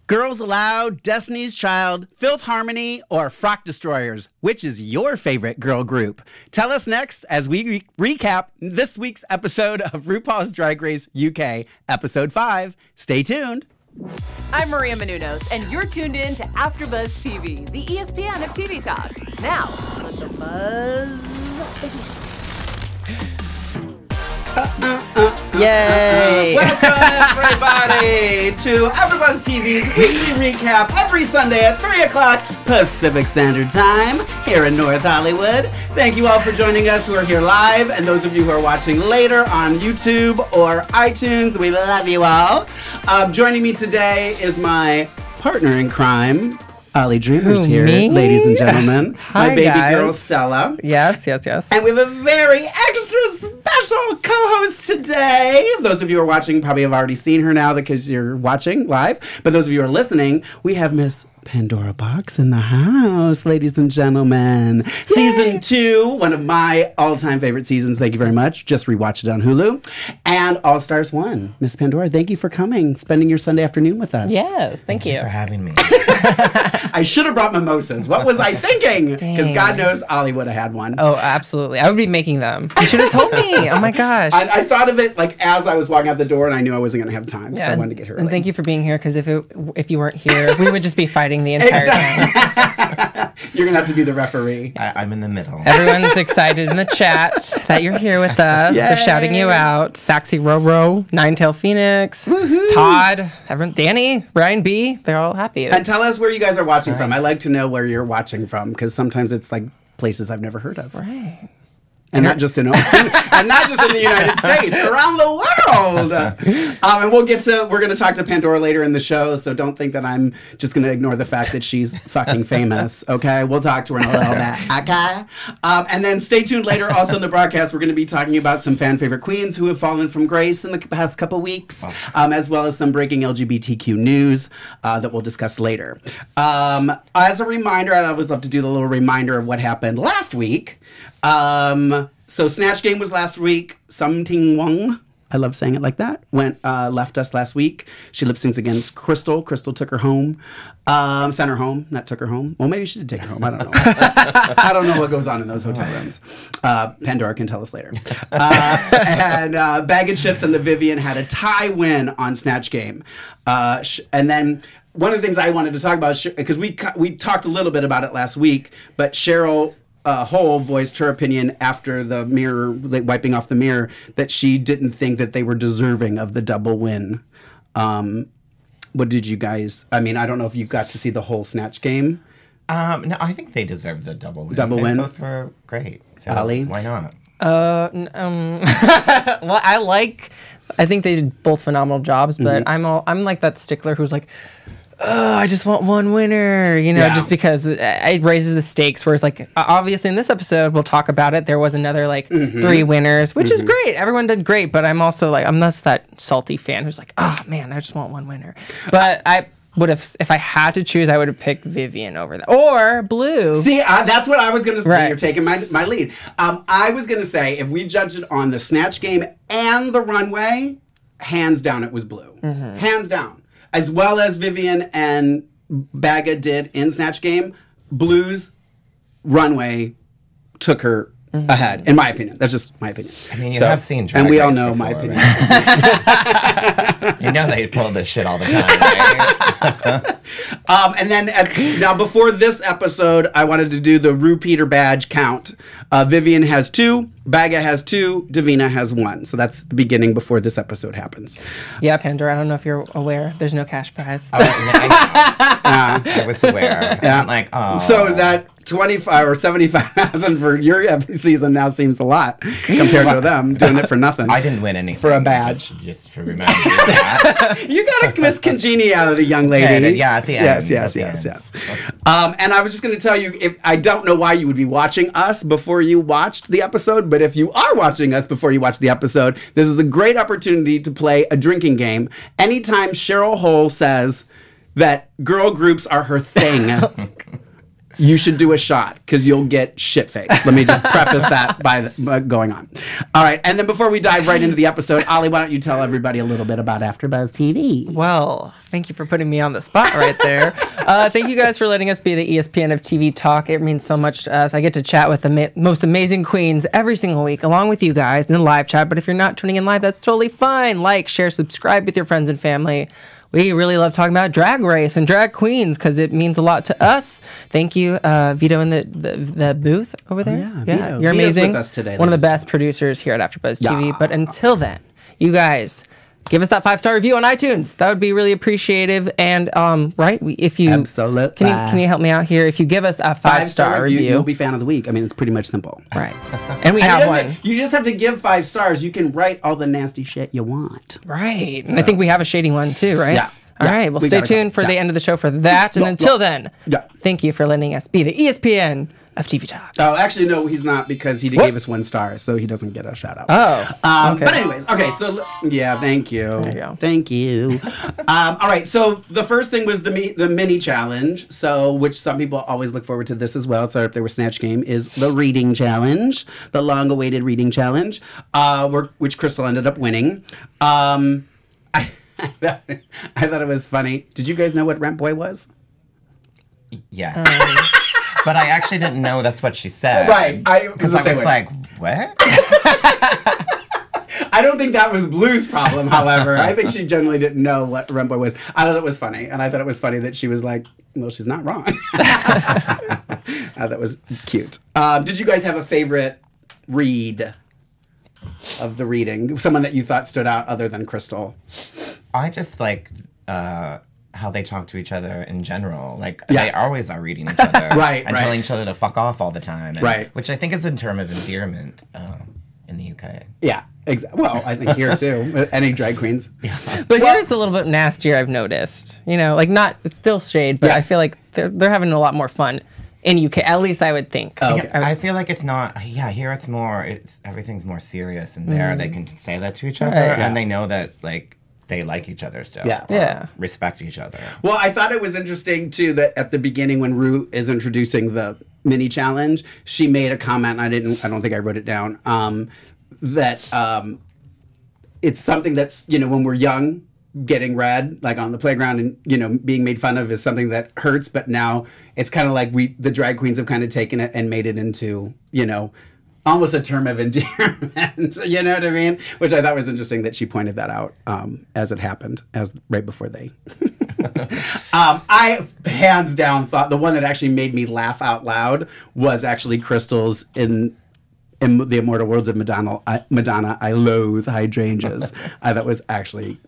Girls Aloud, Destiny's Child, Filth Harmony, or Frock Destroyers? Which is your favorite girl group? Tell us next as we recap this week's episode of RuPaul's Drag Race UK, Episode 5. Stay tuned. I'm Maria Menounos, and you're tuned in to AfterBuzz TV, the ESPN of TV talk. Now, let the buzz Yay! Welcome, everybody, to AfterBuzz TV's weekly recap every Sunday at 3 o'clock Pacific Standard Time here in North Hollywood. Thank you all for joining us who are here live, and those of you who are watching later on YouTube or iTunes, we love you all. Joining me today is my partner in crime, Ollie Dreamer's here, me? ladies and gentlemen. Hi, my baby guys. girl, Stella. Yes. And we have a very extra special co-host today. Those of you who are watching probably have already seen her now because you're watching live. But those of you who are listening, we have Miss Pandora Boxx in the house, ladies and gentlemen. Yay! Season 2, one of my all-time favorite seasons. Thank you very much. Just rewatched it on Hulu. And All Stars 1. Miss Pandora, thank you for coming, spending your Sunday afternoon with us. Yes, thank you for having me. I should have brought mimosas. What was I thinking? Because God knows Ollie would have had one. Oh, absolutely. I would be making them. You should have told me. Oh my gosh. I thought of it like as I was walking out the door, and I knew I wasn't going to have time. So I wanted to get her And early. thank you for being here, because if you weren't here, we would just be fighting the entire time. You're going to have to be the referee. I'm in the middle. Everyone's excited in the chat that you're here with us. Yay. They're shouting you out. Saxy Roro, Ninetail Phoenix, Todd, everyone, Danny, Ryan B. They're all happy. And tell us where you guys are watching from. I like to know where you're watching from, because sometimes it's like places I've never heard of. Right. And not just in Oakland, and not just in the United States, around the world. And we're going to talk to Pandora later in the show, so don't think that I'm just going to ignore the fact that she's fucking famous, okay? We'll talk to her in a little bit, okay? And then stay tuned later. Also in the broadcast, we're going to be talking about some fan favorite queens who have fallen from grace in the past couple weeks, as well as some breaking LGBTQ news that we'll discuss later. As a reminder, I'd always love to do the little reminder of what happened last week. So Snatch Game was last week. Sum Ting Wong, I love saying it like that, left us last week. She lip syncs against Krystal. Krystal took her home, sent her home, not took her home. Well, maybe she did take her home. I don't know. I don't know what goes on in those hotel rooms. Pandora can tell us later. And Bag and Chips and the Vivian had a tie win on Snatch Game. And then one of the things I wanted to talk about, because we talked a little bit about it last week, but Cheryl Hole voiced her opinion after the mirror, wiping off the mirror, that she didn't think that they were deserving of the double win. What did you guys, I mean, I don't know if you got to see the whole Snatch Game. No, I think they deserve the double win. Double win? Both were great. So Ollie? Why not? Well, I think they did both phenomenal jobs, but I'm like that stickler who's like, oh, I just want one winner, just because it raises the stakes. Whereas, like, obviously in this episode, we'll talk about it. There was another, like, 3 winners, which is great. Everyone did great. But I'm also, like, I'm just that salty fan who's like, oh, man, I just want one winner. But I would have, if I had to choose, I would have picked Vivian over that. Or Blue. See, that's what I was going to say. Right. You're taking my lead. I was going to say, if we judge it on the Snatch Game and the runway, hands down, it was Blue. Hands down. As well as Vivian and Baga did in Snatch Game, Blue's runway took her ahead, in my opinion. That's just my opinion. I mean, you have seen Drag and we all Race know before, my opinion. Right? You know they pull this shit all the time, right? And then, now before this episode, I wanted to do the Repeater badge count. Vivian has 2, Baga has 2, Davina has 1. So that's the beginning before this episode happens. Yeah, Pandora, I don't know if you're aware. There's no cash prize. Oh, I was aware. Yeah. I'm like, oh. So that 25 or 75,000 for your season now seems a lot compared to them doing it for nothing. I didn't win anything. For a badge. Just to remind you of that. You got a Miss Congeniality, young lady. Yeah, at the end. Yes. And I was just going to tell you, if I don't know why you would be watching us before you watched the episode, but if you are watching us before you watch the episode, this is a great opportunity to play a drinking game. Anytime Cheryl Hole says that girl groups are her thing, You should do a shot because you'll get shit-faced. Let me just preface that by going on. All right, and then before we dive right into the episode, Ollie, why don't you tell everybody a little bit about AfterBuzz TV? Well, thank you for putting me on the spot right there. Thank you guys for letting us be the ESPN of TV talk. It means so much to us. I get to chat with the most amazing queens every single week, along with you guys in the live chat. But if you're not tuning in live, that's totally fine. Like, share, subscribe with your friends and family. We really love talking about drag race and drag queens because it means a lot to us. Thank you, Vito, in the booth over there. Oh, yeah, Vito. You're Vito's amazing. with us today, One of the best producers here at AfterBuzz TV. Yeah. But until then, you guys, give us that 5-star review on iTunes. That would be really appreciative. And if you Absolutely. can you help me out here? If you give us a 5-star review, you'll be fan of the week. I mean, it's pretty much simple. Right. And we have one. You just have to give 5 stars. You can write all the nasty shit you want. Right. And I think we have a shady one too, right? Yeah. All right. Well, stay tuned for the end of the show for that. And until then, thank you for letting us be the ESPN of TV talk. Oh, actually, no, he's not because he gave us 1 star, so he doesn't get a shout out. Oh. Okay. But anyways, okay, so yeah, thank you. There you go. Thank you. All right, so the first thing was the mini challenge, so which some people always look forward to this as well. It's right up there with Snatch Game, is the reading challenge, the long-awaited reading challenge, which Krystal ended up winning. I thought it was funny. Did you guys know what Rent Boy was? Yes. But I actually didn't know that's what she said. Right. Because I was like, what? I don't think that was Blue's problem, however. I think she generally didn't know what Rent Boy was. I thought it was funny. And I thought it was funny that she was like, well, she's not wrong. That was cute. Did you guys have a favorite read of the reading? Someone that you thought stood out other than Krystal? I just like how they talk to each other in general. Like, they always are reading each other. Right, and telling each other to fuck off all the time. And, right. Which I think is a term of endearment in the UK. Yeah. Well, I think here too. Any drag queens. Yeah. But here it's a little bit nastier, I've noticed. You know, like it's still shade, but I feel like they're having a lot more fun in UK. At least I would think. Oh, okay. I feel like it's not. Yeah, here everything's more serious, and there they can say that to each other, and they know that they like each other still. Yeah. Respect each other. Well, I thought it was interesting, too, that at the beginning when Ru is introducing the mini challenge, she made a comment, and I don't think I wrote it down, that it's something that's, when we're young, getting read, like on the playground and, being made fun of is something that hurts, but now it's kind of like the drag queens have kind of taken it and made it into, almost a term of endearment, you know what I mean? Which I thought was interesting that she pointed that out as it happened, right before they. I hands down thought the one that actually made me laugh out loud was actually Krystal's in the Immortal Worlds of Madonna. I loathe hydrangeas. I thought was actually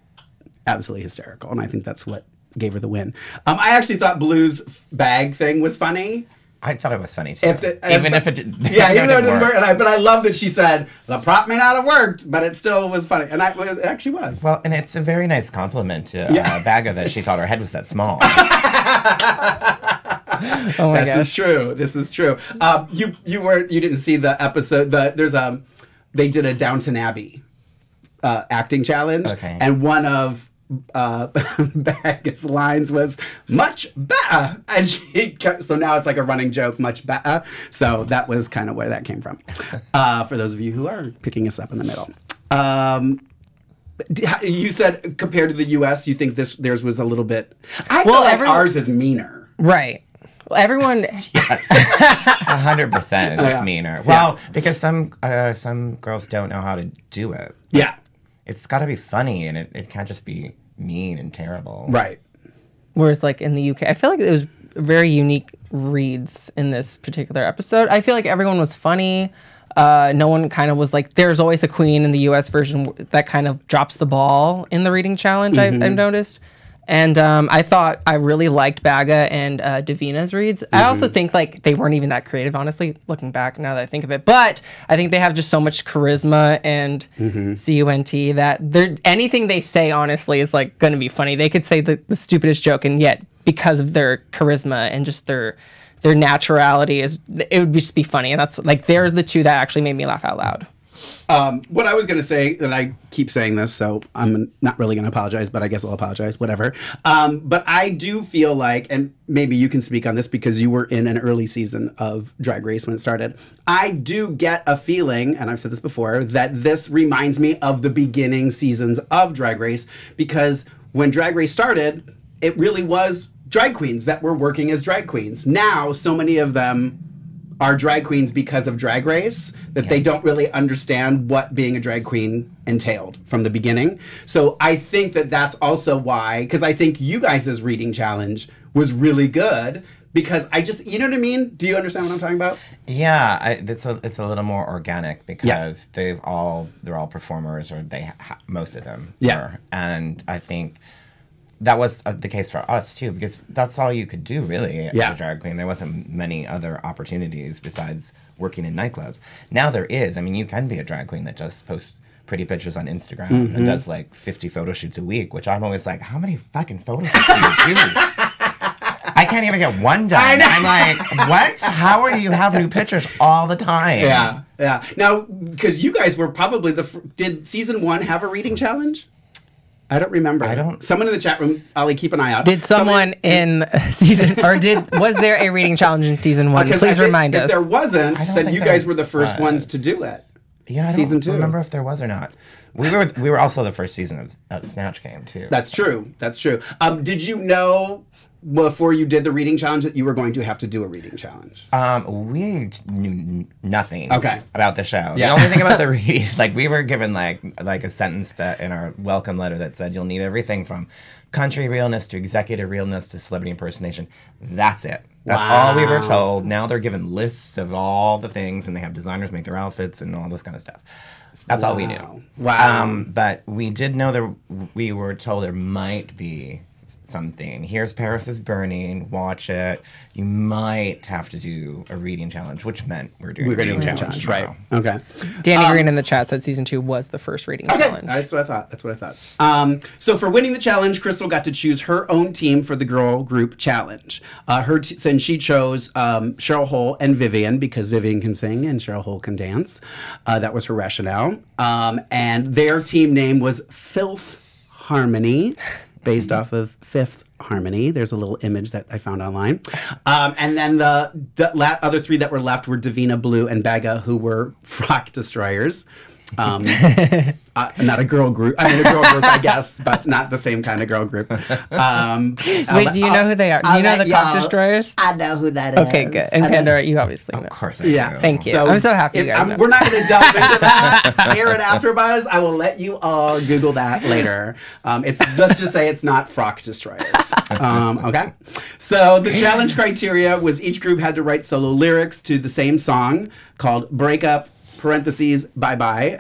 absolutely hysterical, and I think that's what gave her the win. I actually thought Blue's bag thing was funny. I thought it was funny too. Even though it didn't work. But I love that she said the prop may not have worked, but it still was funny, and it actually was. Well, and it's a very nice compliment to Bagga that she thought her head was that small. Oh my gosh. This is true. You didn't see the episode. They did a Downton Abbey acting challenge, and one of Bagga's lines was much better, and so now it's like a running joke, much better. So that was kind of where that came from. For those of you who are picking us up in the middle, you said compared to the U.S., you think theirs was a little bit. I feel like ours is meaner, right? Well, everyone. Yes, 100%. It's meaner. Well, because some girls don't know how to do it. Yeah. It's got to be funny, and it can't just be mean and terrible. Right. Whereas, like, in the UK, I feel like it was very unique reads in this particular episode. I feel like everyone was funny. No one kind of was like, there's always a queen in the US version that kind of drops the ball in the reading challenge, I've noticed. And I really liked Bagga and Davina's reads. I also think like they weren't even that creative, honestly, looking back now that I think of it. But I think they have just so much charisma and CUNT that anything they say, honestly, is like going to be funny. They could say the stupidest joke, and yet because of their charisma and just their naturality, it would just be funny. And that's like they're the two that actually made me laugh out loud. What I was going to say, that I keep saying this, so I'm not really going to apologize, but I guess I'll apologize, whatever. But I do feel like, and maybe you can speak on this because you were in an early season of Drag Race when it started. I do get a feeling, and I've said this before, that this reminds me of the beginning seasons of Drag Race, because when Drag Race started, it really was drag queens that were working as drag queens. Now, so many of them are drag queens because of Drag Race that they don't really understand what being a drag queen entailed from the beginning. So I think that that's also why, because I think you guys' reading challenge was really good, because I just, you know what I mean? Do you understand what I'm talking about? Yeah, it's a little more organic because they're all performers, or most of them were. And I think that was the case for us too, because that's all you could do really as a drag queen. There wasn't many other opportunities besides working in nightclubs. Now there is. I mean, you can be a drag queen that just posts pretty pictures on Instagram and does like 50 photo shoots a week, which I'm always like, how many fucking photo shoots do you do? I can't even get one done. I'm like, what? How are you have new pictures all the time? Yeah. Now, because you guys were probably did season 1 have a reading challenge? I don't remember. Someone in the chat room, Ollie, keep an eye out. Did someone in season, or was there a reading challenge in season 1? Please remind us. If there wasn't, then you guys were the first ones to do it. Yeah, I don't remember if there was or not. We were also the first season of Snatch Game too. That's true. That's true. Did you know before you did the reading challenge that you were going to have to do a reading challenge? We knew nothing about the show. The only thing about the reading, like we were given like a sentence that in our welcome letter that said you'll need everything from country realness to executive realness to celebrity impersonation. That's it. That's all we were told. Now they're given lists of all the things, and they have designers make their outfits and all this kind of stuff. That's all we knew. Wow. But we did know that we were told there might be something. Here's Paris is Burning. Watch it. You might have to do a reading challenge, which meant we're doing a reading challenge, right? Okay. Danny Green in the chat said season 2 was the first reading challenge. That's what I thought. So for winning the challenge, Krystal got to choose her own team for the girl group challenge. And she chose Cheryl Hole and Vivian, because Vivian can sing and Cheryl Hole can dance. That was her rationale. And their team name was Filth Harmony, based off of Fifth Harmony. There's a little image that I found online. And then the other 3 that were left were Davina, Blue, and Bagga, who were frock destroyers. Not a girl group. I mean, a girl group, I guess, but not the same kind of girl group. Wait, do you know who they are? Do you know the Frock Destroyers? I know who that is. Okay, good. And Pandora, you obviously know. Of course I do. Thank you. So I'm so happy you guys know. We're not going to delve into that here at AfterBuzz. I will let you all Google that later. Let's just say it's not Frock Destroyers. Okay? So the challenge criteria was each group had to write solo lyrics to the same song called Breakup, parentheses, bye-bye,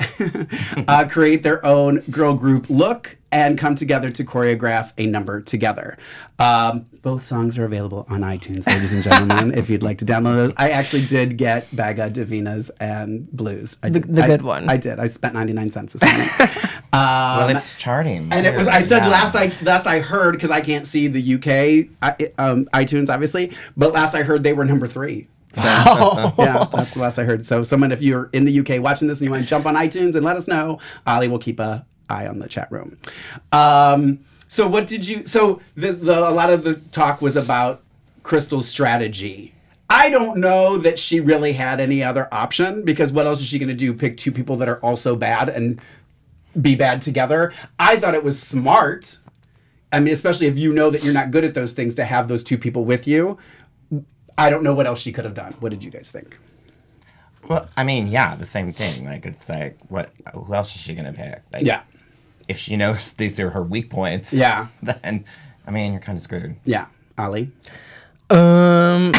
create their own girl group look, and come together to choreograph a number together. Both songs are available on iTunes, ladies and gentlemen, if you'd like to download those. I actually did get Bagga, Davina's, and Blue's. The good one. I did. I spent 99 cents this morning. Well, it's charting. And it was, I said last I heard, because I can't see the UK iTunes, obviously, but last I heard they were number 3. So, yeah, that's the last I heard. So someone, if you're in the UK watching this and you want to jump on iTunes and let us know, Ollie will keep an eye on the chat room. So what did you, so a lot of the talk was about Krystal's strategy. I don't know that she really had any other option, because what else is she going to do? Pick 2 people that are also bad and be bad together? I thought it was smart. I mean, especially if you know that you're not good at those things, to have those 2 people with you. I don't know what else she could have done. What did you guys think? Well, I mean, yeah, the same thing. Like, it's like, who else is she going to pick? Like, yeah. If she knows these are her weak points, then, I mean, you're kind of screwed. Yeah. Ollie? Well,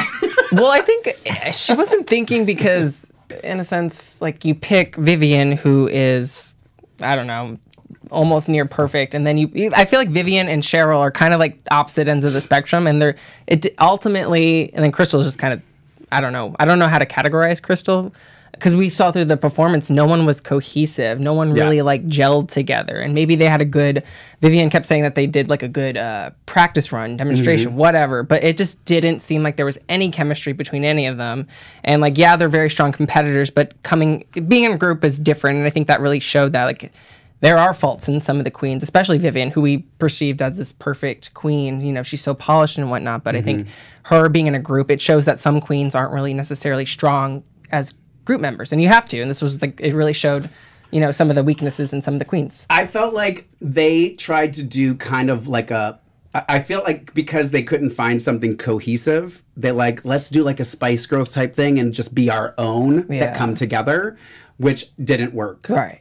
I think she wasn't thinking, because, in a sense, like, you pick Vivian, who is, I don't know, almost near perfect, and then I feel like Vivian and Cheryl are kind of like opposite ends of the spectrum, and ultimately, and then Krystal is just kind of, I don't know how to categorize Krystal. because we saw through the performance, no one was cohesive. No one really like gelled together. And maybe they had a good, Vivian kept saying that they did like a good practice run, demonstration, whatever. But it just didn't seem like there was any chemistry between any of them. And like, yeah, they're very strong competitors, but being in a group is different. And I think that really showed that like, there are faults in some of the queens, especially Vivian, who we perceived as this perfect queen. You know, she's so polished and whatnot. But I think her being in a group, it shows that some queens aren't really necessarily strong as group members. And you have to. And this was like, it really showed, you know, some of the weaknesses in some of the queens. I felt like they tried to do kind of like I feel like because they couldn't find something cohesive, they like, let's do like a Spice Girls type thing and just be our own that come together, which didn't work. Right.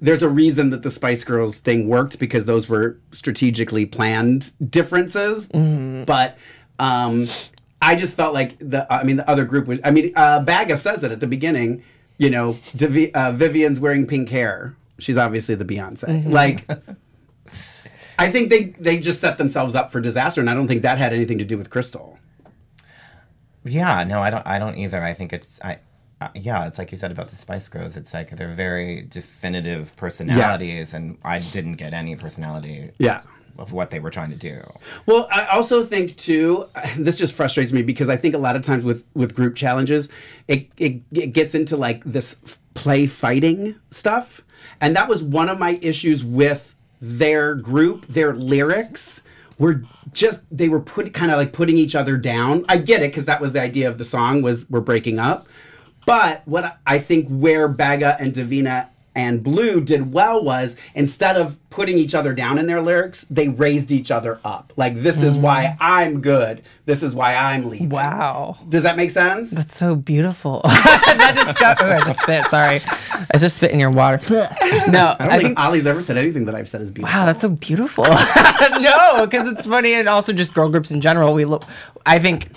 There's a reason that the Spice Girls thing worked because those were strategically planned differences. But I just felt like the other group was, Baga says it at the beginning, you know, Vivian's wearing pink hair. She's obviously the Beyonce. Like, I think they just set themselves up for disaster, and I don't think that had anything to do with Krystal. Yeah, no, I don't either. I think it's it's like you said about the Spice Girls. It's like they're very definitive personalities, and I didn't get any personality of what they were trying to do. Well, I also think, too, this just frustrates me because I think a lot of times with group challenges, it gets into, like, this play fighting stuff. And that was one of my issues with their group. Their lyrics were just, they were kind of like putting each other down. I get it, because that was the idea of the song, was we're breaking up. But what I think where Baga and Davina and Blue did well was, instead of putting each other down in their lyrics, they raised each other up. Like, this is why I'm good. This is why I'm leaving. Wow. Does that make sense? That's so beautiful. I just spit. Sorry. I just spit in your water. No. I don't think Ollie's ever said anything that I've said is beautiful. Wow, that's so beautiful. No, because it's funny, and also just girl groups in general. I think...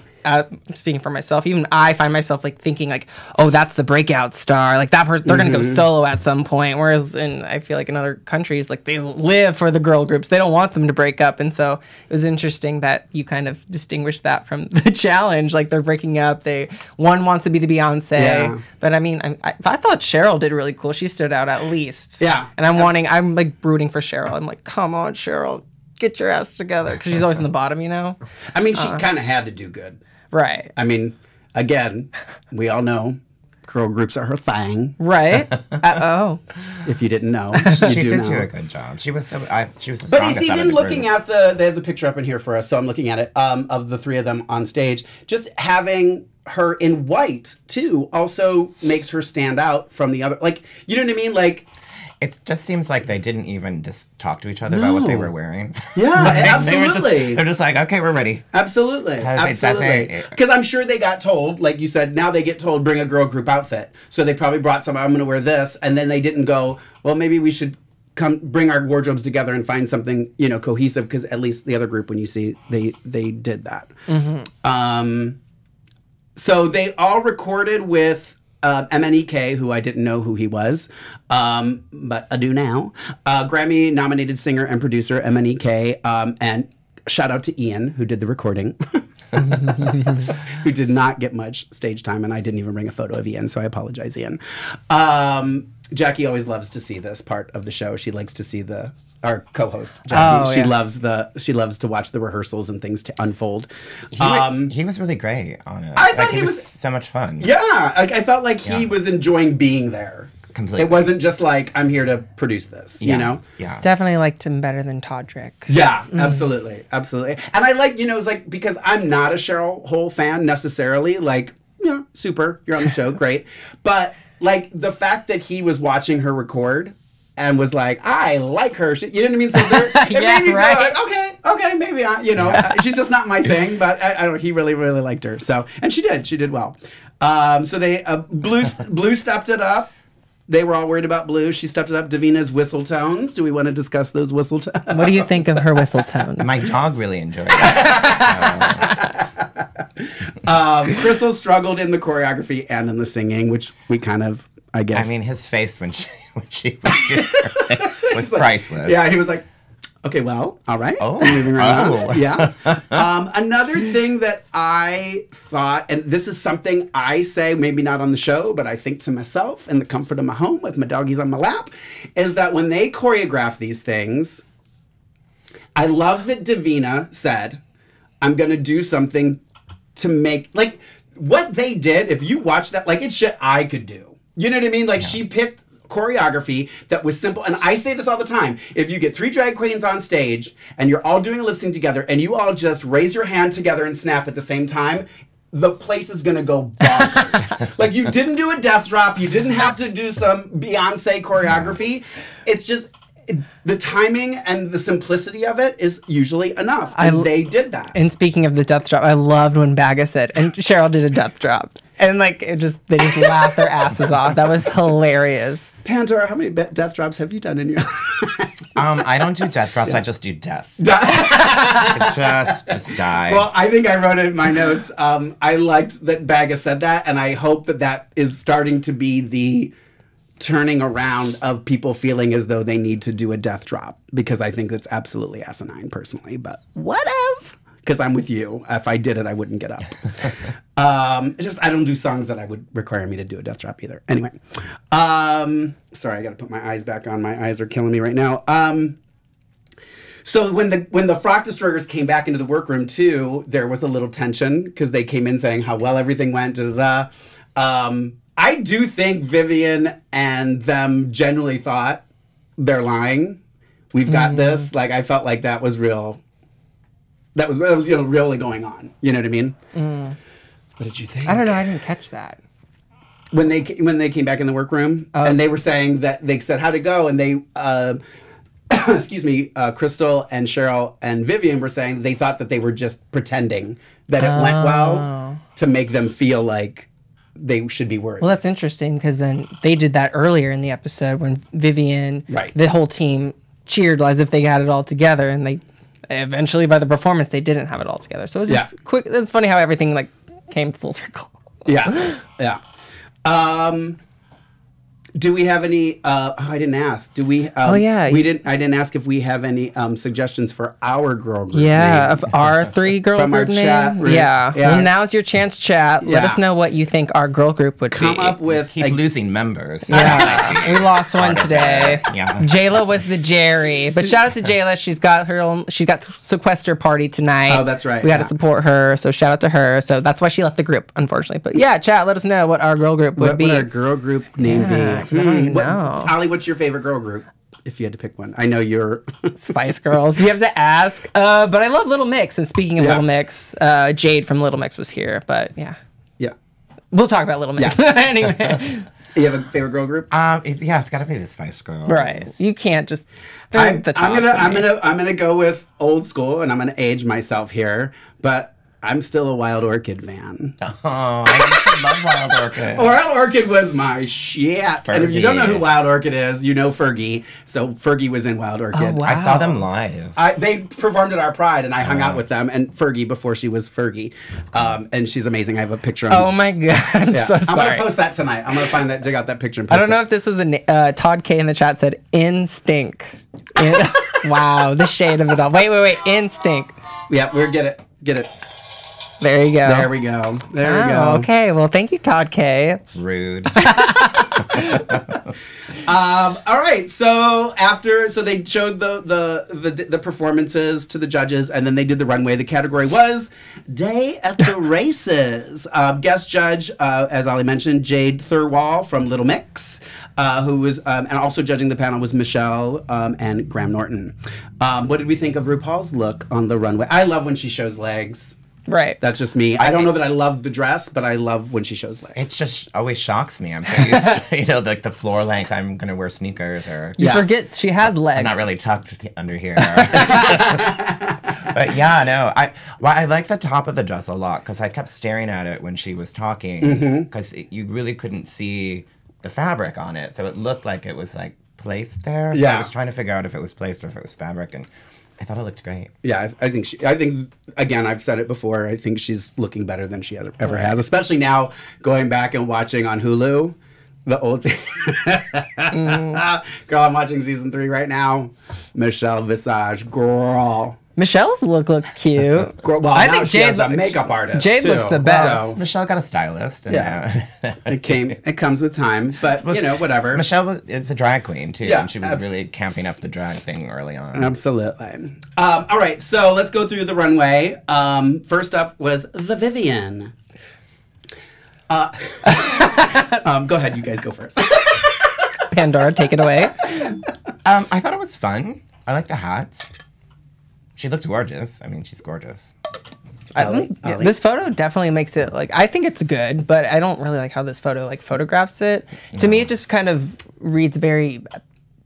speaking for myself, even I find myself like thinking like, oh, that's the breakout star. Like that person, they're going to go solo at some point. Whereas I feel like in other countries, like they live for the girl groups. They don't want them to break up. And so it was interesting that you kind of distinguished that from the challenge. Like they're breaking up. One wants to be the Beyonce. Yeah. But I mean, I thought Cheryl did really cool. She stood out at least. Yeah. And I'm like rooting for Cheryl. I'm like, come on, Cheryl, get your ass together. Because she's always in the bottom, you know? I mean, she kind of had to do good. Right. I mean, again, we all know girl groups are her thing. Right. If you didn't know, she did do a good job. She was the strongest. But you see, even looking at they have the picture up in here for us, so I'm looking at it of the three of them on stage. Just having her in white too also makes her stand out from the other. Like, you know what I mean? Like, it just seems like they didn't even just talk to each other about what they were wearing. Yeah, absolutely. They're just like, okay, we're ready. Absolutely. Because I'm sure they got told, like you said, now they get told, bring a girl group outfit. So they probably brought I'm going to wear this. And then they didn't go, well, maybe we should bring our wardrobes together and find something, you know, cohesive. Because at least the other group, when you see, they did that. So they all recorded with MNEK, who I didn't know who he was, but I do now. Grammy-nominated singer and producer MNEK, and shout out to Ian, who did the recording, who did not get much stage time, and I didn't even bring a photo of Ian, so I apologize, Ian. Jackie always loves to see this part of the show. She likes to see our co-host, Jackie. She loves to watch the rehearsals and things to unfold. He was really great on it. I thought he was so much fun. Yeah, like I felt like he was enjoying being there. Completely. It wasn't just like, I'm here to produce this, you know? Yeah. Definitely liked him better than Todrick. Yeah, absolutely. Absolutely. And I like, you know, it's like, because I'm not a Cheryl Hole fan necessarily, like, yeah, super, you're on the show, great. But like the fact that he was watching her record and was like, I like her. You know what I mean? So it made me feel like, okay, maybe you know, she's just not my thing. But I don't know. He really, really liked her. So, and she did well. So they Blue stepped it up. They were all worried about Blue. She stepped it up. Davina's whistle tones. Do we want to discuss those whistle tones? What do you think of her whistle tones? My dog really enjoyed it. Krystal struggled in the choreography and in the singing, which we kind of, I guess. I mean, his face when she was doing it was priceless. Yeah, he was like, Okay, well, all right. Oh. Moving right on. Yeah. Another thing that I thought, and this is something I say, maybe not on the show, but I think to myself in the comfort of my home with my doggies on my lap, is that when they choreograph these things, I love that Davina said, I'm going to do something to make, like, what they did, if you watch that, like, it's shit I could do. You know what I mean? Like, she picked choreography that was simple, and I say this all the time. If you get 3 drag queens on stage, and you're all doing a lip sync together, and you all just raise your hand together and snap at the same time, the place is gonna go bonkers. Like, you didn't do a death drop, you didn't have to do some Beyonce choreography. It's just... the timing and the simplicity of it is usually enough. And they did that. And speaking of the death drop, I loved when Baga said, and Cheryl did a death drop. And like, they just laughed their asses off. That was hilarious. Pandora, how many death drops have you done in your life? I don't do death drops. I just do death. just die. Well, I think I wrote it in my notes. I liked that Baga said that, and I hope that that is starting to be the turning around of people feeling as though they need to do a death drop, because I think that's absolutely asinine personally, but whatever, because I'm with you. If I did it, I wouldn't get up. Just, I don't do songs that I would require me to do a death drop either. Anyway, sorry, I got to put my eyes back on. My eyes are killing me right now. So when the Frock Destroyers came back into the workroom too, there was a little tension because they came in saying how well everything went, I do think Vivian and them generally thought they're lying. We've got this. Like, I felt like that was real. That was really going on. You know what I mean? What did you think? I don't know. I didn't catch that. When they came back in the workroom and they were saying that they said how'd it go, and they excuse me, Krystal and Cheryl and Vivian were saying they thought that they were just pretending that it went well to make them feel like they should be worried. Well, that's interesting, because then they did that earlier in the episode when Vivian, the whole team cheered as if they got it all together, and they eventually, by the performance, they didn't have it all together. So it was just quick. It's funny how everything like came full circle. Yeah. Do we have any? I didn't ask. Do we? I didn't ask if we have any suggestions for our girl group. Yeah, name. of our 3 girl From group our name. chat room. Yeah. Well, now's your chance, chat. Let us know what you think our girl group would Come be. up with. Keep losing members. Yeah, we lost one today. Yeah. Jayla was the Jerry, but shout out to Jayla. She's got her own. She's got sequester party tonight. Oh, that's right. We got to support her, so shout out to her. So that's why she left the group, unfortunately. But yeah, chat. Let us know what our girl group would be. What would our girl group name be? I don't even know. Ollie, what's your favorite girl group? If you had to pick one, I know you're Spice Girls. You have to ask. But I love Little Mix. And speaking of Little Mix, Jade from Little Mix was here. But yeah, we'll talk about Little Mix anyway. You have a favorite girl group? It's got to be the Spice Girls. Right. You can't just. I'm gonna go with old school, and I'm gonna age myself here, but I'm still a Wild Orchid fan. Oh, I used to love Wild Orchid. Wild Orchid was my shit. Fergie. And if you don't know who Wild Orchid is, you know Fergie. So Fergie was in Wild Orchid. Oh, wow. I saw them live. They performed at our Pride, and I hung out with them and Fergie before she was Fergie. And she's amazing. I have a picture. Oh my god! I'm so sorry. I'm gonna post that tonight. I'm gonna dig out that picture and post I don't know if this was a Todd K in the chat said Instinct. Wow, the shade of it all. Wait, Instinct. Yeah, get it. There you go. There we go. There we go. Okay. Well, thank you, Todd K. It's rude. All right. So they showed the performances to the judges, and then they did the runway. The category was Day at the Races. Guest judge, as Ollie mentioned, Jade Thirlwall from Little Mix, who was, and also judging the panel was Michelle and Graham Norton. What did we think of RuPaul's look on the runway? I love when she shows legs. Right. That's just me. I don't know that I love the dress, but I love when she shows legs. It just always shocks me. I'm so used to, like the floor length. I'm going to wear sneakers or... You forget she has legs. I'm not really tucked under here. But yeah, no. I like the top of the dress a lot because I kept staring at it when she was talking because you really couldn't see the fabric on it. So it looked like it was like placed there. So I was trying to figure out if it was placed or if it was fabric, and I thought it looked great. Yeah, I think again, I've said it before, I think she's looking better than she ever has, especially now going back and watching on Hulu. The old Girl, I'm watching season 3 right now. Michelle Visage, girl. Michelle's look looks cute. Well, I think she has a makeup artist. Jade looks the best. So, Michelle got a stylist. And it comes with time, but you know, whatever. Michelle is a drag queen too, and she was absolutely. really camping up the drag thing early on. Absolutely. All right, so let's go through the runway. First up was the Vivienne. Go ahead, you guys go first. Pandora, take it away. I thought it was fun. I like the hats. She looked gorgeous. I mean, she's gorgeous. This photo definitely makes it like, I think it's good, but I don't really like how this photo like photographs it. To me, it just kind of reads very,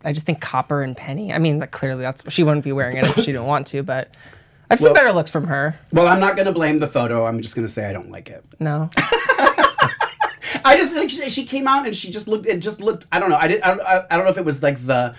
I just think copper and penny. I mean, like, clearly she wouldn't be wearing it if she didn't want to, but I've seen better looks from her. Well, I'm not going to blame the photo. I'm just going to say I don't like it. No. I just like she came out and she just looked. It just looked. I don't know. I don't know if it was like the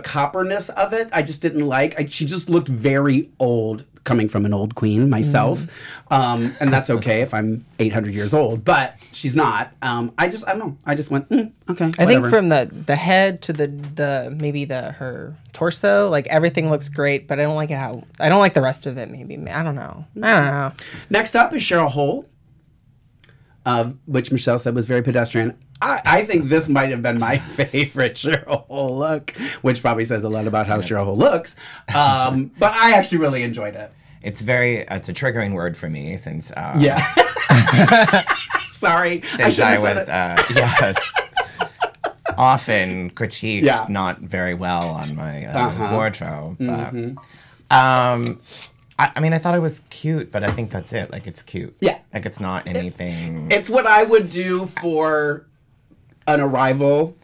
copperness of it. I just didn't like. She just looked very old, coming from an old queen myself, and that's okay if I'm 800 years old. But she's not. I don't know. I just went okay. Whatever. I think from the head to the her torso, like everything looks great, but I don't like it I don't like the rest of it. Maybe I don't know. Next up is Cheryl Hole. Which Michelle said was very pedestrian. I think this might have been my favorite Cheryl Hole look, which probably says a lot about how Cheryl Hole looks. But I actually really enjoyed it. It's a triggering word for me since yeah. Sorry, since I was often critiqued not very well on my wardrobe. But, I mean, I thought it was cute, but I think that's it. Like, it's cute. Yeah. Like, it's not anything. It's what I would do for an arrival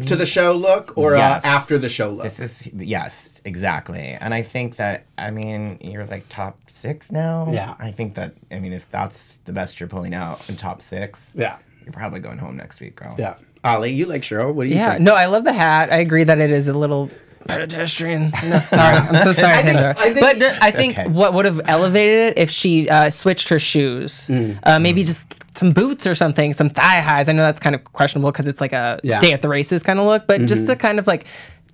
to the show look or after the show look. Yes, exactly. And I think that, I mean, you're like top 6 now. Yeah. I think that, I mean, if that's the best you're pulling out in top 6, you're probably going home next week, girl. Yeah. Ollie, you like Cheryl? What do you think? Yeah, no, I love the hat. I agree that it is a little pedestrian. No, sorry. I'm so sorry, Pandora. I think what would have elevated it if she switched her shoes. Maybe just some boots or something, some thigh highs. I know that's kind of questionable because it's like a day at the races kind of look, but just to kind of like,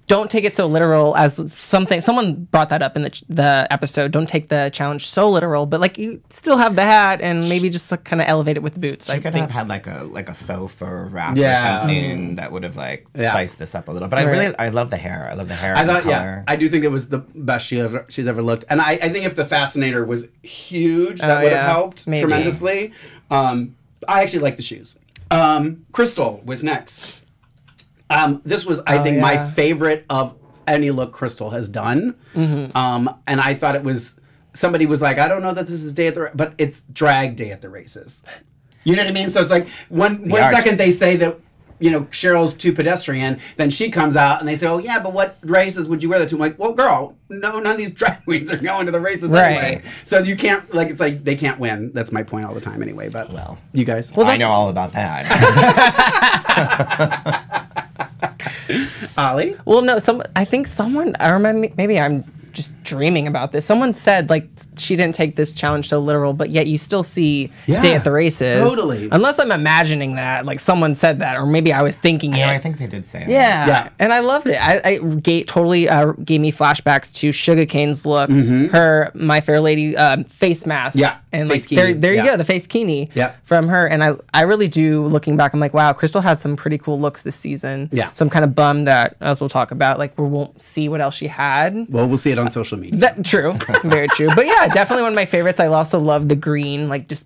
don't take it so literal as something. Someone brought that up in the episode. Don't take the challenge so literal, but like you still have the hat and maybe just like kind of elevate it with the boots. She could have had like a faux fur wrap or something that would have like spiced this up a little. But I love the hair. I love the hair. I thought color. I do think it was the best she's ever looked. And I think if the fascinator was huge, that would have helped tremendously. I actually like the shoes. Krystal was next. This was, I think, my favorite of any look Krystal has done. And I thought it was, somebody was like, I don't know that this is but it's drag day at the races. You know what I mean? So it's like, one second they say that, you know, Cheryl's too pedestrian, then she comes out and they say, oh yeah, but what races would you wear that to? I'm like, well, girl, no, none of these drag queens are going to the races anyway. So you can't, like, it's like, they can't win. That's my point all the time anyway, but well, you guys. Well, I know all about that. Ollie? Well, no, I think someone, I remember, maybe I'm just dreaming about this. Someone said, like, she didn't take this challenge so literal, but yet you still see day at the races. Totally. Unless I'm imagining that, like, someone said that, or maybe I was thinking it. I think they did say that. Yeah. And I loved it. I totally gave me flashbacks to Sugar Cane's look, her My Fair Lady face mask. Yeah. And like, there you go, the face kini from her. And I really do, looking back, I'm like, wow, Krystal had some pretty cool looks this season. Yeah. So I'm kind of bummed that, as we'll talk about, like, we won't see what else she had. Well, we'll see it on social media. True. Very true. But yeah, definitely one of my favorites. I also love the green, like, just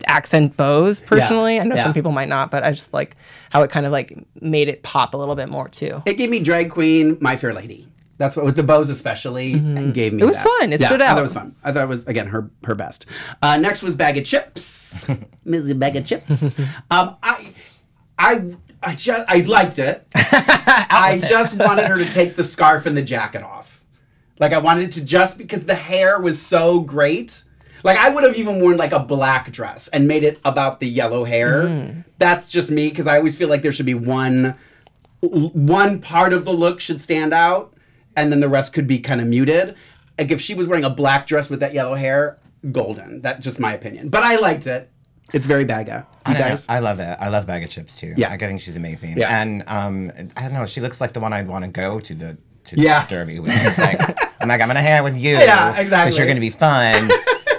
accent bows, personally. I know some people might not, but I just like how it kind of, like, made it pop a little bit more, too. It gave me drag queen, My Fair Lady. That's what, with the bows especially, and gave me It was fun. It stood out. I thought it was fun. I thought it was, again, her best. Next was Bag of Chips. Mizzy Bag of Chips. I liked it. I just wanted her to take the scarf and the jacket off. Like, I wanted to just, because the hair was so great. Like, I would have even worn, like, a black dress and made it about the yellow hair. That's just me, because I always feel like there should be one part of the look should stand out, and then the rest could be kind of muted. Like, if she was wearing a black dress with that yellow hair, golden. That's just my opinion. But I liked it. It's very Bagga. You guys? I love it. I love Bag of Chips too. Yeah. I think she's amazing. Yeah. And I don't know, she looks like the one I'd want to go to the Derby with. I'm like, I'm gonna hang out with you. Yeah, exactly. Because you're gonna be fun.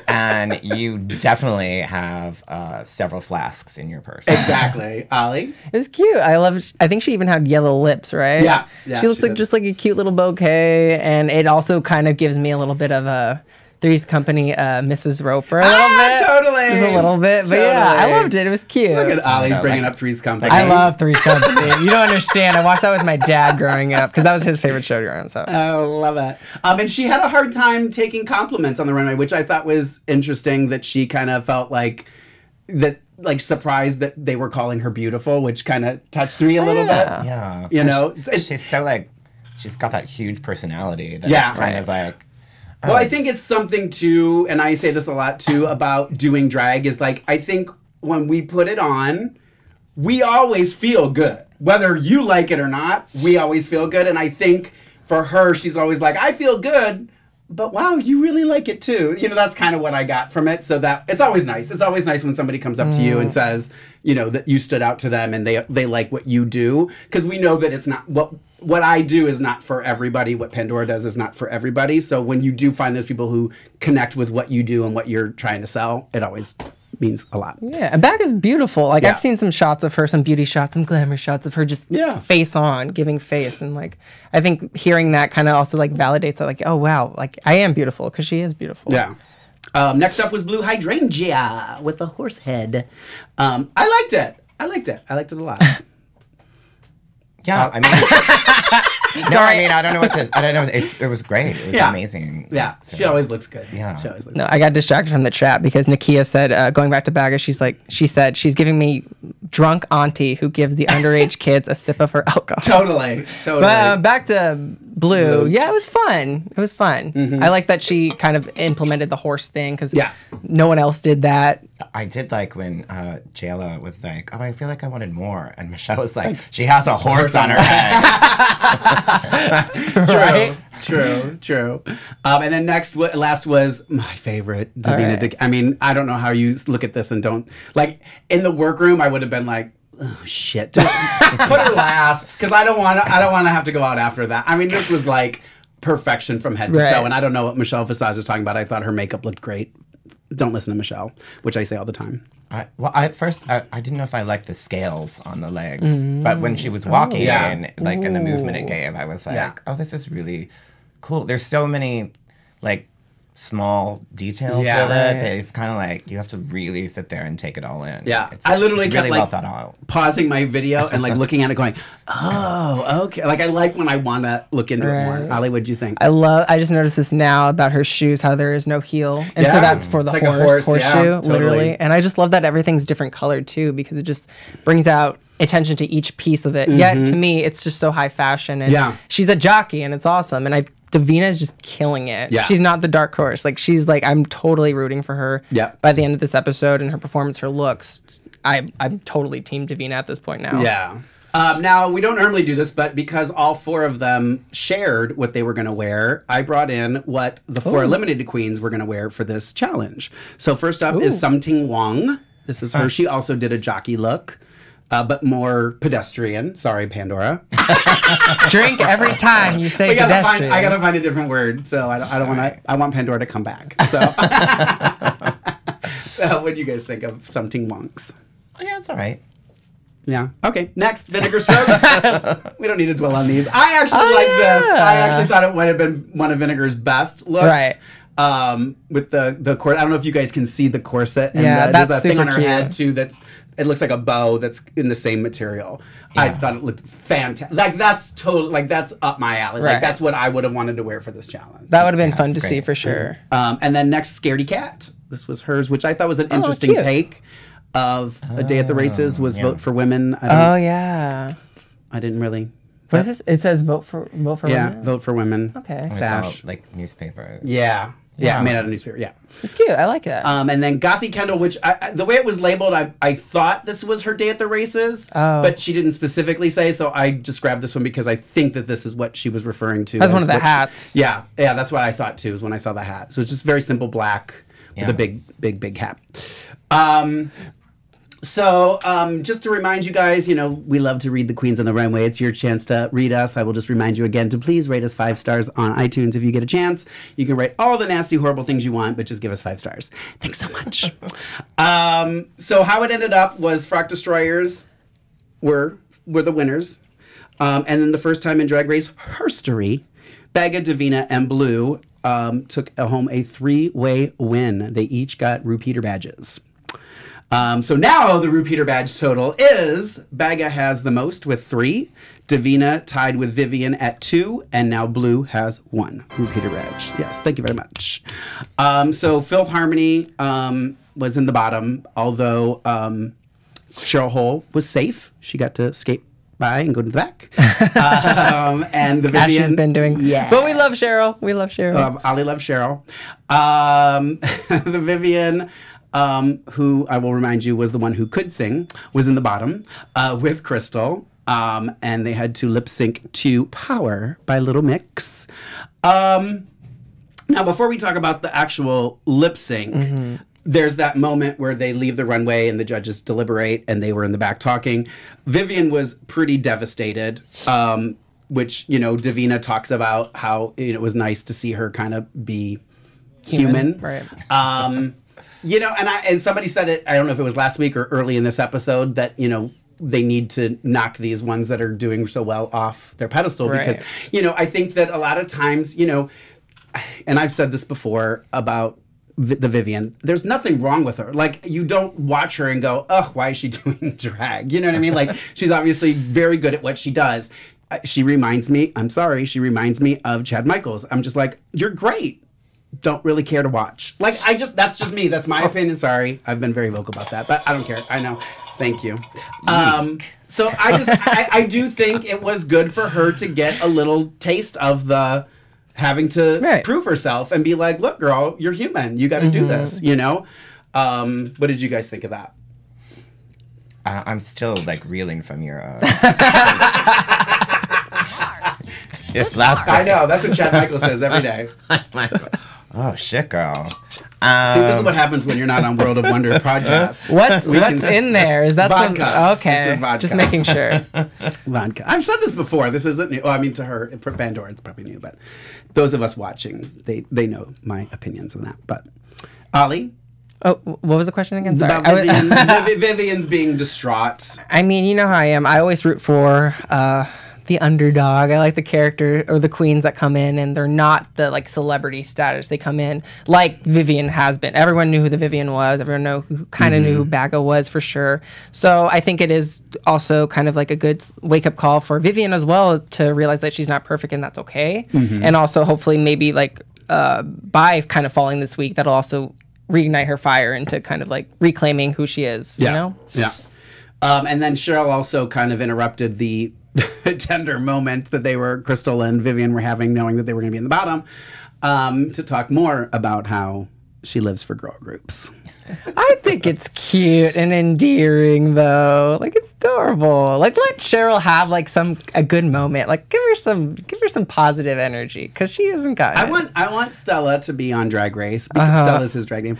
And you definitely have several flasks in your purse. Exactly. Ollie? It was cute. I think she even had yellow lips, right? Yeah. She looks like just like a cute little bouquet, and it also kind of gives me a little bit of a Three's Company, Mrs. Roper a little bit. Totally. Just a little bit. But yeah, I loved it. It was cute. Look at Ollie bringing up Three's Company. I love Three's Company. You don't understand. I watched that with my dad growing up because that was his favorite show growing up. So. Oh, love it. And she had a hard time taking compliments on the runway, which I thought was interesting that she kind of felt like surprised that they were calling her beautiful, which kind of touched me a little bit. Yeah. You know? She's so she's got that huge personality that it's kind of like... Well, I think it's something too, and I say this a lot too, about doing drag is I think when we put it on, we always feel good. Whether you like it or not, we always feel good. And I think for her, she's always like, I feel good, but wow, you really like it too. You know, that's kind of what I got from it. So that it's always nice. It's always nice when somebody comes up to you and says, you know, that you stood out to them and they like what you do. Because we know that it's not what I do is not for everybody. What Pandora does is not for everybody. So when you do find those people who connect with what you do and what you're trying to sell, it always means a lot. Yeah, and Bag is beautiful. I've seen some shots of her, some beauty shots, some glamour shots of her just face on, giving face. And I think hearing that kind of also validates that oh wow, I am beautiful because she is beautiful. Yeah. Next up was Blue Hydrangea with a horse head. I liked it. I liked it a lot. Yeah, I mean, I don't know what to. I don't know. It was great. It was amazing. Yeah, so, she always looks good. Yeah, she always looks. No, I got distracted from the chat because Nakia said, going back to Bagga, she said she's giving me drunk auntie who gives the underage kids a sip of her alcohol. Totally. But back to Blue. Yeah, it was fun. It was fun. Mm-hmm. I like that she kind of implemented the horse thing because no one else did that. I did like when Jayla was like, "Oh, I feel like I wanted more," and Michelle was like, "She has a horse on her head." Right? True. And then last was my favorite, Davina. Right. I mean, I don't know how you look at this and don't in the workroom. I would have been like, oh shit, put her last because I don't want to have to go out after that. I mean, this was perfection from head to toe, and I don't know what Michelle Visage was talking about. I thought her makeup looked great. Don't listen to Michelle, which I say all the time. At first, I didn't know if I liked the scales on the legs, but when she was walking in, in the movement it gave, I was like, oh, this is really cool. There's so many, small details with it. It's kind of you have to really sit there and take it all in. Yeah, I literally kept really well thought out. Pausing my video and looking at it, going, "Oh, okay." I like when I want to look into it more. Ali, what'd you think? I just noticed this now about her shoes, how there is no heel, and so that's for the horseshoe, literally. And I just love that everything's different colored too, because it just brings out attention to each piece of it. Mm-hmm. Yet to me, it's just so high fashion, and she's a jockey, and it's awesome. And Davina is just killing it. Yeah. She's not the dark horse. She's I'm totally rooting for her. Yeah. By the end of this episode and her performance, her looks, I'm totally team Davina at this point now. Yeah. Now, we don't normally do this, but because all four of them shared what they were going to wear, I brought in what the four eliminated queens were going to wear for this challenge. So first up is Something Wong. This is her. She also did a jockey look. But more pedestrian. Sorry, Pandora. Drink every time you say pedestrian. I gotta find a different word. So I don't want to. I want Pandora to come back. So, what do you guys think of Something Wonks? Oh, yeah, it's all right. Yeah. Okay. Next, Vinegar Strokes. We don't need to dwell on these. I actually like this. I actually thought it would have been one of Vinegar's best looks. Right. With the corset. I don't know if you guys can see the corset. And that's there's a super thing on her cute. head too it looks like a bow that's in the same material. Yeah. I thought it looked fantastic. That's totally that's up my alley. Right. That's what I would have wanted to wear for this challenge. That would have been fun to see for sure. And then next, Scaredy Cat. This was hers, which I thought was an interesting take of a day at the races. Was vote for women. I didn't really. What is this? It says vote for women. Yeah, vote for women. Okay. Sash. It's all, newspaper. Yeah. Yeah, made out of newspaper. Yeah, it's cute. I like it. And then Gothy Kendall, which the way it was labeled, I thought this was her day at the races, but she didn't specifically say. So I just grabbed this one because I think that this is what she was referring to. That's one of the hats. Yeah, that's what I thought too. When I saw the hat, so it's just very simple black with a big hat. So, just to remind you guys, you know, we love to read the Queens on the Runway. It's your chance to read us. I will just remind you again to please rate us 5 stars on iTunes if you get a chance. You can write all the nasty, horrible things you want, but just give us 5 stars. Thanks so much. So how it ended up was Frock Destroyers were the winners. And then the first time in Drag Race history, Bagga, Davina, and Blue took home a 3-way win. They each got repeater badges. So now the repeater badge total is Bagga has the most with 3, Davina tied with Vivian at 2, and now Blue has 1 repeater badge. Yes, thank you very much. So Filth Harmony was in the bottom, although Cheryl Hole was safe. She got to skate by and go to the back. And the Vivian... Ashley's been doing... Yeah. But we love Cheryl. We love Cheryl. Ollie loves Cheryl. The Vivian... who I will remind you was the one who could sing, was in the bottom with Krystal. And they had to lip sync to Power by Little Mix. Now, before we talk about the actual lip sync, there's that moment where they leave the runway and the judges deliberate and they were in the back talking. Vivian was pretty devastated, which, you know, Davina talks about how it was nice to see her kind of be human. Right. You know, and somebody said it, I don't know if it was last week or early in this episode, that, you know, they need to knock these ones that are doing so well off their pedestal. Right. Because, you know, I think that a lot of times, you know, and I've said this before about the Vivian, there's nothing wrong with her. Like, you don't watch her and go, oh, why is she doing drag? You know what I mean? Like, she's obviously very good at what she does. She reminds me, I'm sorry, she reminds me of Chad Michaels. I'm just like, you're great. Don't really care to watch. Like, that's just me. That's my opinion. Sorry. I've been very vocal about that, but I don't care. I know. Thank you. So I do think it was good for her to get a little taste of the having to prove herself and be like, look, girl, you're human. You got to do this, you know? What did you guys think of that? I'm still, like, reeling from your... I know. That's what Chad Michael says every day. Oh, shit, girl. See, this is what happens when you're not on World of Wonder podcast. What's in there? Is that vodka? Okay. This is vodka. Just making sure. Vodka. I've said this before. This isn't new. Well, I mean, to her, for Pandora, it's probably new. But those of us watching, they know my opinions on that. But Ollie? Oh, what was the question again? Sorry. About Vivian's being distraught. I mean, you know how I am. I always root for... the underdog. I like the character or the queens that come in and they're not the like celebrity status. They come in like Vivian has been. Everyone knew who the Vivian was. Everyone kind of knew who Bagga was for sure. So I think it is also kind of like a good wake up call for Vivian as well to realize that she's not perfect and that's okay. And also hopefully maybe like by kind of falling this week, that'll also reignite her fire into kind of like reclaiming who she is. You know? Yeah. And then Cheryl also kind of interrupted the tender moment that Krystal and Vivian were having, knowing that they were going to be in the bottom, to talk more about how she lives for girl groups. I think it's cute and endearing, though. Like, it's adorable. Like, let Cheryl have like a good moment. Like, give her some positive energy because she hasn't got it. I want Stella to be on Drag Race because Stella's his drag name.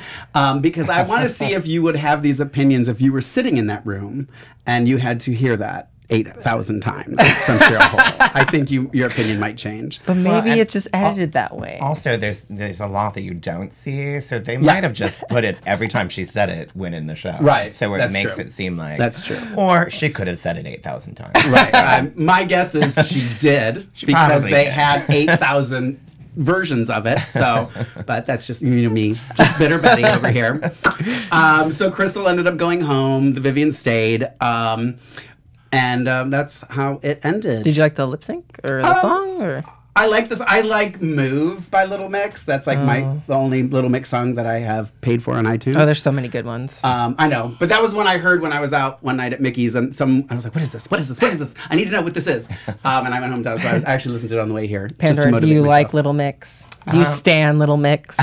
Because I want to see if you would have these opinions if you were sitting in that room and you had to hear that 8,000 times from Cheryl Hole. I think your opinion might change. But maybe it's just edited that way. Also, there's a lot that you don't see, so they might have just put it every time she said it when in the show. Right. So it makes it seem like... That's true. Or she could have said it 8,000 times. Right. My guess is she did because they had 8,000 versions of it. So, but that's just me, just bitter Betty over here. So Krystal ended up going home. The Vivian stayed. And that's how it ended. Did you like the lip sync or the song? Or? I like this. I like "Move" by Little Mix. That's like the only Little Mix song that I have paid for on iTunes. Oh, there's so many good ones. I know, but that was one I heard when I was out one night at Mickey's, and I was like, "What is this? What is this? What is this? I need to know what this is." And I went hometown, so I actually listened to it on the way here. Pandora, do you like Little Mix? Do you stan Little Mix?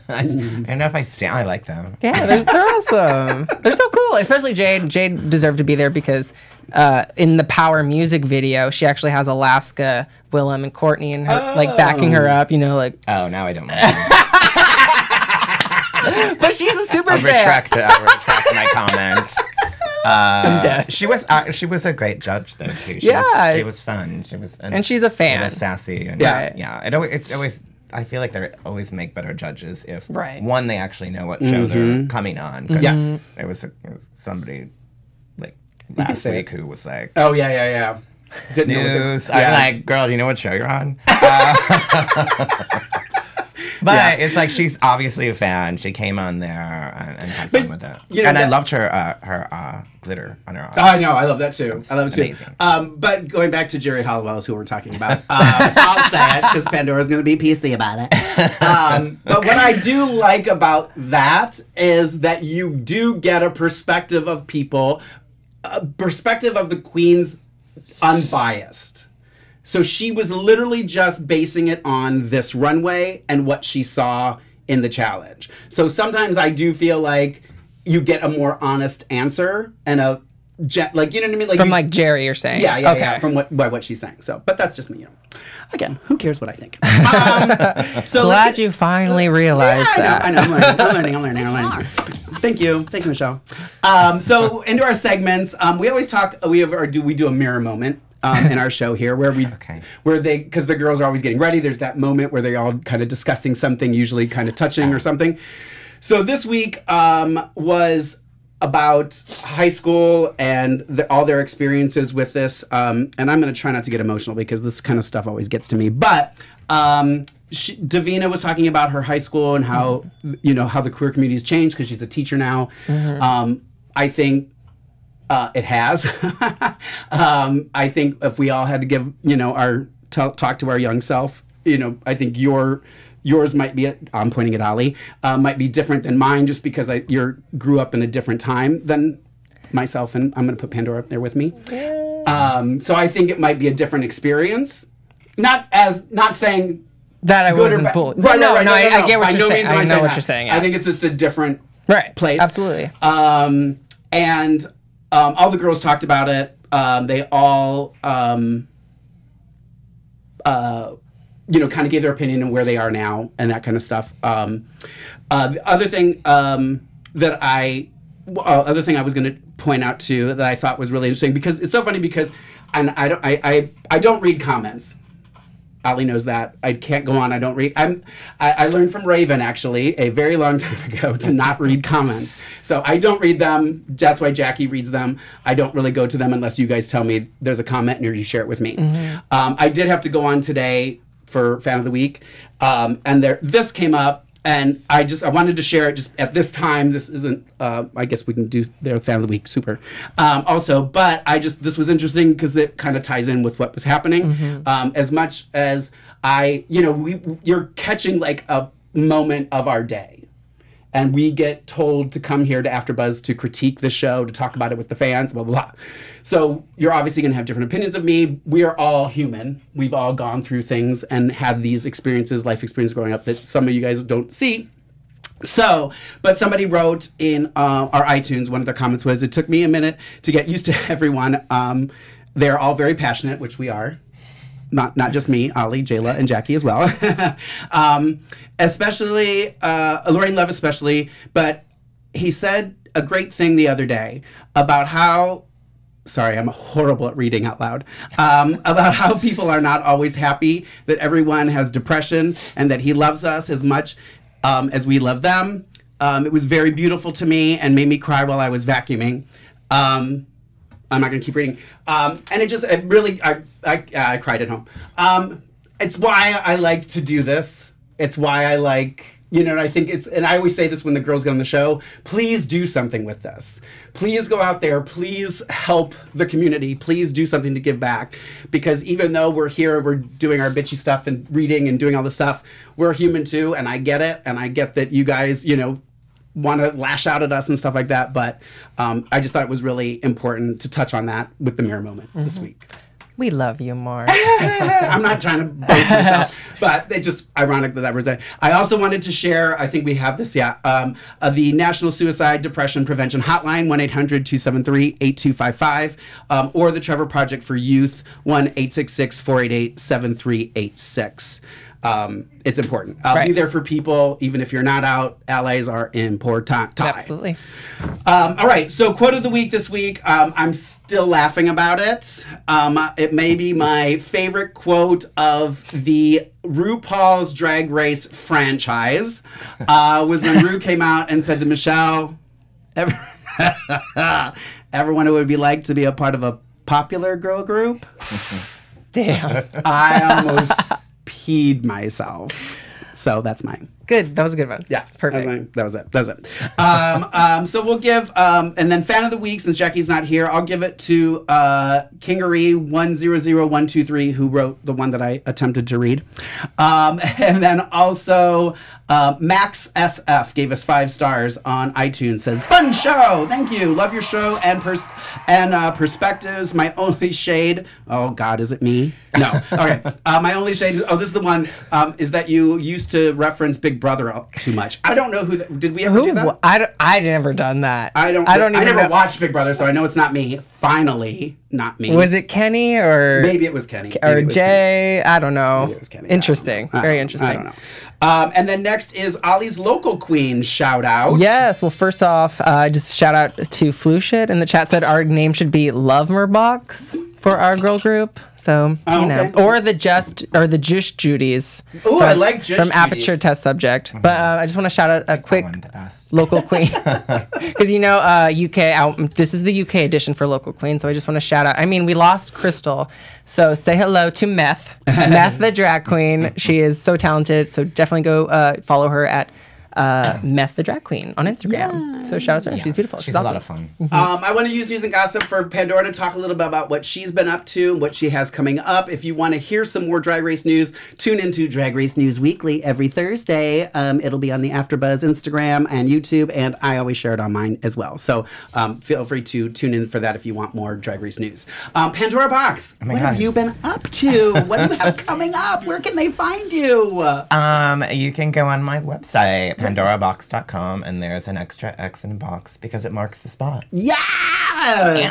I don't know if I stan. I like them. Yeah, they're awesome. They're so cool, especially Jade. Jade deserved to be there because in the Power music video, she actually has Alaska, Willem, and Courtney and her like backing her up. You know, like. Oh, now I don't like But she's a super I'll fan. retract my comment. I'm dead. She was a great judge though too. She was fun. And she's a fan. She was sassy and yeah. It's always. I feel like they always make better judges if one, they actually know what show they're coming on. Because there was somebody like last week who was like, oh yeah. Is it news? I'm like, girl, do you know what show you're on? But it's like she's obviously a fan. She came on there and had fun with it. You know, and I loved her glitter on her eyes. Oh, I know. I love that too. I love it too. Amazing. But going back to Jerry Halliwell's, who we're talking about, I'll say it because Pandora's going to be PC about it. But what I do like about that is that you do get a perspective of people, a perspective of the queens unbiased. So she was literally just basing it on this runway and what she saw in the challenge. So sometimes I do feel like you get a more honest answer and a like, you know what I mean? Like from like Jerry, you're saying? Yeah, from what she's saying. So, but that's just me, you know. Again, who cares what I think? So glad you finally realized that. I know. I'm learning. Thank you, Michelle. So into our segments, we always talk. We do a mirror moment. In our show here, where because the girls are always getting ready. There's that moment where they're all kind of discussing something, usually kind of touching or something. So this week was about high school and all their experiences with this. And I'm going to try not to get emotional because this kind of stuff always gets to me. But Davina was talking about her high school and how how the queer community has changed because she's a teacher now. I think. It has. I think if we all had to give, talk to our young self, I think yours might be, I'm pointing at Ali, might be different than mine just because you grew up in a different time than myself, and I'm going to put Pandora up there with me. So I think it might be a different experience. Not saying that I wasn't bullied. Right, no, I get what you're saying. I know what you're saying. I think it's just a different place. Absolutely. And all the girls talked about it. They all, kind of gave their opinion on where they are now and that kind of stuff. The other thing that I was going to point out too that I thought was really interesting because it's so funny because I don't read comments. Ali knows that. I can't go on. I don't read. I learned from Raven, actually, a very long time ago to not read comments. So I don't read them. That's why Jackie reads them. I don't really go to them unless you guys tell me there's a comment and you share it with me. I did have to go on today for Fan of the Week. And this came up. And I wanted to share it just at this time. This isn't, I guess we can do their Fan of the Week super also, but this was interesting because it kind of ties in with what was happening. As much as you're catching like a moment of our day. And we get told to come here to AfterBuzz to critique the show, to talk about it with the fans, blah, blah, blah. So you're obviously going to have different opinions of me. We are all human. We've all gone through things and had these experiences, life experiences growing up that some of you guys don't see. So, but somebody wrote in our iTunes, one of their comments was, it took me a minute to get used to everyone. They're all very passionate, which we are. Not just me, Ali, Jayla, and Jackie as well. Especially, Lorraine Love especially, but he said a great thing the other day about how, sorry, I'm horrible at reading out loud, about how people are not always happy, that everyone has depression, and that he loves us as much as we love them. It was very beautiful to me and made me cry while I was vacuuming. I'm not going to keep reading. And I cried at home. It's why I like to do this. It's why I like, and I think and I always say this when the girls get on the show, please do something with this. Please go out there. Please help the community. Please do something to give back. Because even though we're here, we're doing our bitchy stuff and reading and doing all this stuff, we're human too. And I get it. And I get that you guys, want to lash out at us and stuff like that, but I just thought it was really important to touch on that with the mirror moment this week. We love you, Mark. I'm not trying to boast myself, but it's just ironic that was there. I also wanted to share, I think we have this, the National Suicide Depression Prevention Hotline, 1-800-273-8255, or the Trevor Project for Youth, 1-866-488-7386. it's important. Right. Be there for people, even if you're not out. Allies are important. Absolutely. All right, so quote of the week this week. I'm still laughing about it. It may be my favorite quote of the RuPaul's Drag Race franchise. Was when Ru came out and said to Michelle, ever wonder what it would be like to be a part of a popular girl group? Damn. I almost peed myself. So that's mine. Good. That was a good one. Yeah, Perfect. That was it. So we'll give, and then fan of the week, since Jackie's not here, I'll give it to Kingery100123, who wrote the one that I attempted to read. And then also Max SF gave us 5 stars on iTunes. Says, fun show. Thank you. Love your show and perspectives. My only shade. Oh God, is it me? No. Okay. My only shade. Oh, this is the one. Is that you used to reference Big Brother too much. I don't know who did we ever do that? I never done that. I never watched Big Brother, so I know it's not me. Finally, not me. Was it Kenny or maybe it was Kenny or Jay? Kenny. I don't know. Maybe it was Kenny. Interesting. Very interesting. I don't know. And then next is Ollie's local queen shout out. Yes. Well, first off, just shout out to Flushit in the chat said our name should be Boxx for our girl group. So you know, or the Just Judies. Oh, I like Just from Judies. Aperture Test Subject. But I just want to shout out a quick local queen because you know UK out. This is the UK edition for local queen. So I just want to shout out. I mean, we lost Krystal, so say hello to Meth the drag queen. She is so talented. So definitely go follow her at Meth the drag queen on Instagram. Yeah. So shout out to her. She's beautiful. She's awesome. a lot of fun. I want to use news and gossip for Pandora to talk a little bit about what she's been up to, what she has coming up. If you want to hear some more Drag Race news, tune into Drag Race News Weekly every Thursday. It'll be on the AfterBuzz Instagram and YouTube, and I always share it on mine as well. So feel free to tune in for that if you want more Drag Race news. Pandora Boxx, what have you been up to? What do you have coming up? Where can they find you? You can go on my website, PandoraBoxx.com, and there's an extra X in a box because it marks the spot. Yes!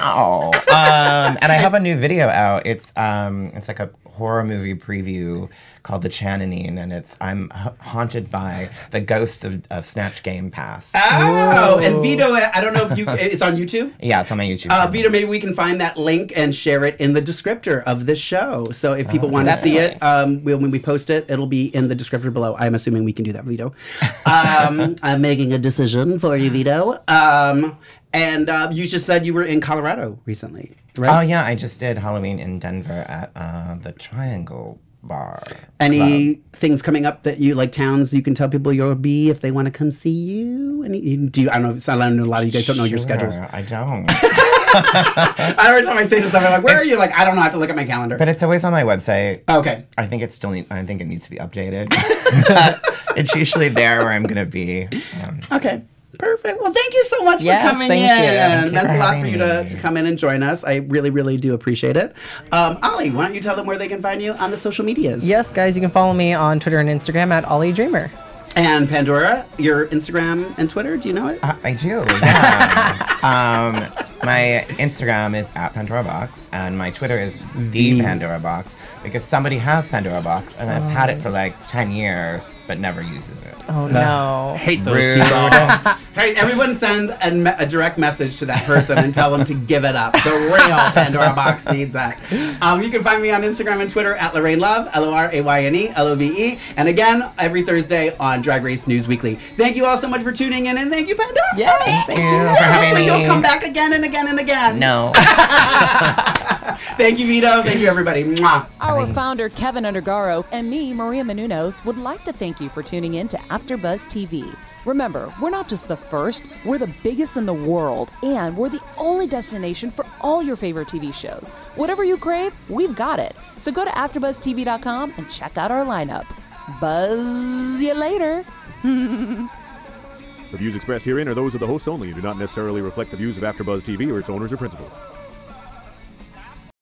Ow. And I have a new video out. It's like a horror movie preview called The Chananine, and I'm haunted by the ghost of Snatch Game Pass. Oh, and Vito, I don't know if it's on YouTube? Yeah, it's on my YouTube channel. Vito, maybe we can find that link and share it in the descriptor of this show. So if people want to see it, when we post it, it'll be in the descriptor below. I'm assuming we can do that, Vito. I'm making a decision for you, Vito. And you just said you were in Colorado recently, right? Oh, yeah, I just did Halloween in Denver at the Triangle Bar. Any things coming up that you like, towns you can tell people you'll be if they want to come see you? I don't know. I know a lot of you guys don't know your schedules. I don't. Every time I say to someone, I'm like, where are you? Like, I don't know. I have to look at my calendar. But it's always on my website. Okay. I think it needs to be updated. It's usually there where I'm going to be. Okay. Perfect. Well, thank you so much for coming in. It meant a lot for you to come in and join us. I really, really do appreciate it. Ollie, why don't you tell them where they can find you on the social medias? Yes, guys, you can follow me on Twitter and Instagram at Ollie Dreamer. And Pandora, your Instagram and Twitter, do you know it? I do, yeah. My Instagram is at Pandora Boxx, and my Twitter is the Pandora Boxx, because somebody has Pandora Boxx, and I've had it for like 10 years, but never uses it. Oh, no. Hate those people. Hey, everyone send a direct message to that person and tell them to give it up. The real Pandora Boxx needs that. You can find me on Instagram and Twitter at Lorraine Love, LORAYNE LOVE, and again, every Thursday on Drag Race News Weekly. Thank you all so much for tuning in, and thank you, Pandora. Yeah, thank you for having me. You'll come back again and again and again. No. Thank you, Vito. Thank you, everybody. Mwah. Our founder, Keven Undergaro, and me, Maria Menounos, would like to thank you for tuning in to AfterBuzz TV. Remember, we're not just the first, we're the biggest in the world, and we're the only destination for all your favorite TV shows. Whatever you crave, we've got it. So go to AfterBuzzTV.com and check out our lineup. Buzz you later. The views expressed herein are those of the hosts only and do not necessarily reflect the views of AfterBuzz TV or its owners or principals.